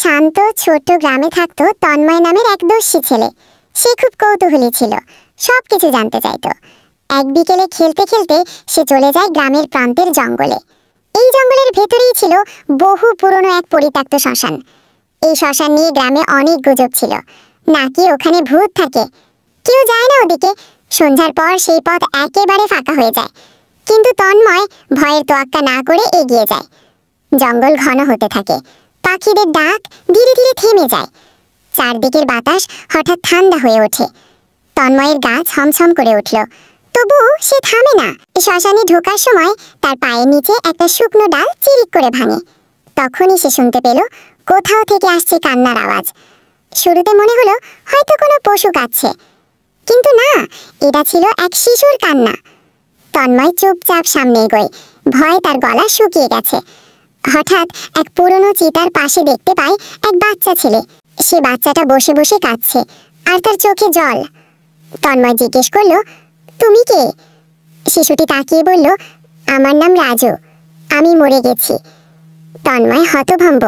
শান্ত ছোট্ট গ্রামে থাকতো তন্ময় নামের এক দস্যি ছেলে। সে খুব কৌতূহলী ছিল, সবকিছু জানতে চাইতো। এক বিকেলে খেলতে খেলতে সে চলে যায় গ্রামের প্রান্তের জঙ্গলে। এই জঙ্গলের ভেতরেই ছিল বহু পুরনো এক পরিত্যক্ত শ্মশান। এই শ্মশান নিয়ে গ্রামে অনেক গুজব ছিল, নাকি ওখানে ভূত থাকে। কেউ যায় না ওদিকে। সন্ধ্যার পর সেই পথ একেবারে ফাঁকা হয়ে যায়, কিন্তু তন্ময় ভয়ের তোয়াক্কা না করে এগিয়ে যায়। জঙ্গল ঘন হতে থাকে, পাখিদের ডাক ধীরে ধীরে থেমে যায়। চারদিকের বাতাস হঠাৎ ঠান্ডা হয়ে ওঠে। তন্ময়ের গা ছমছম করে উঠল, তবুও সে থামে না। শ্মশানে ঢোকার সময় তার পায়ের নিচে একটা শুকনো ডাল চিরিক করে ভাঙে। তখনই সে শুনতে পেল কোথাও থেকে আসছে কান্নার আওয়াজ। শুরুতে মনে হলো হয়তো কোনো পশু কাঁদছে, কিন্তু না, এটা ছিল এক শিশুর কান্না। তন্ময় চুপচাপ সামনে এগোয়, ভয়ে তার গলা শুকিয়ে গেছে। হঠাৎ এক পুরনো চিতার পাশে দেখতে পায় এক বাচ্চা ছেলে। সে বাচ্চাটা বসে বসে কাঁদছে, আর তার চোখে জল। তন্ময় জিজ্ঞেস করলো, তুমি কে? শিশুটি তাকিয়ে বলল, আমার নাম রাজু, আমি মরে গেছি। তন্ময় হতভম্ব,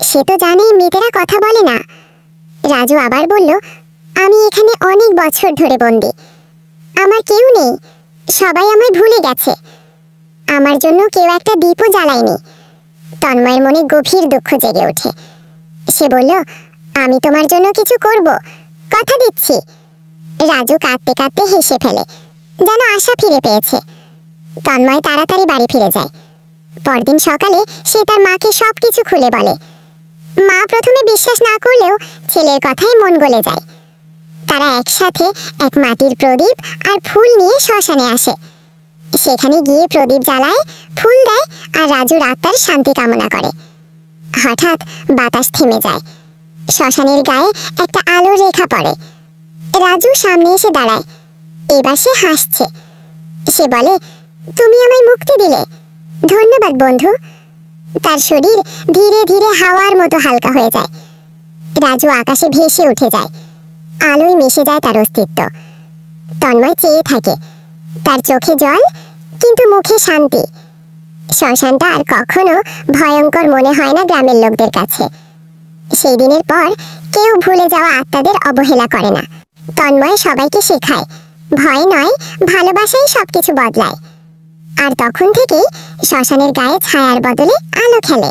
সে তো জানে মৃতেরা কথা বলে না। রাজু আবার বলল, আমি এখানে অনেক বছর ধরে বন্দি, আমার কেউ নেই, সবাই আমায় ভুলে গেছে। আমার জন্য কেউ একটা দীপও জ্বালায়নি। তন্ময়ের মনে গভীর দুঃখ জেগে ওঠে। সে বলল, আমি তোমার জন্য কিছু করব, কথা দিচ্ছি। রাজু কাঁদতে কাঁদতে হেসে ফেলে, যেন আশা ফিরে পেয়েছে। তন্ময় তাড়াতাড়ি বাড়ি ফিরে যায়। পরদিন সকালে সে তার মাকে সবকিছু খুলে বলে। মা প্রথমে বিশ্বাস না করলেও ছেলের কথায় মন গলে যায়। তারা একসাথে এক মাটির প্রদীপ আর ফুল নিয়ে শ্মশানে আসে। সেখানে গিয়ে প্রদীপ জ্বালায়, ফুল দেয়, আর রাজুর আত্মার শান্তি কামনা করে। হঠাৎ বাতাস থেমে যায়। শ্মশানের গায়ে একটা আলোর রেখা পড়ে। রাজু সামনে এসে দাঁড়ায়। এবার সে হাসছে। সে বলে, তুমি আমায় মুক্তি দিলে, ধন্যবাদ বন্ধু। তার শরীর ধীরে ধীরে হাওয়ার মতো হালকা হয়ে যায়। রাজু আকাশে ভেসে উঠে যায়, আলোয় মিশে যায় তার অস্তিত্ব। তন্ময় চেয়ে থাকে, তার চোখে জল, কিন্তু মুখে শান্তি। শ্মশানটা আর কখনো ভয়ঙ্কর মনে হয় না গ্রামের লোকদের কাছে। সেই দিনের পর কেউ ভুলে যাওয়া আত্মাদের অবহেলা করে না। তন্ময় সবাইকে শেখায়, ভয় নয়, ভালোবাসাই সবকিছু বদলায়। আর তখন থেকেই শ্মশানের গায়ে ছায়ার বদলে আলো খেলে।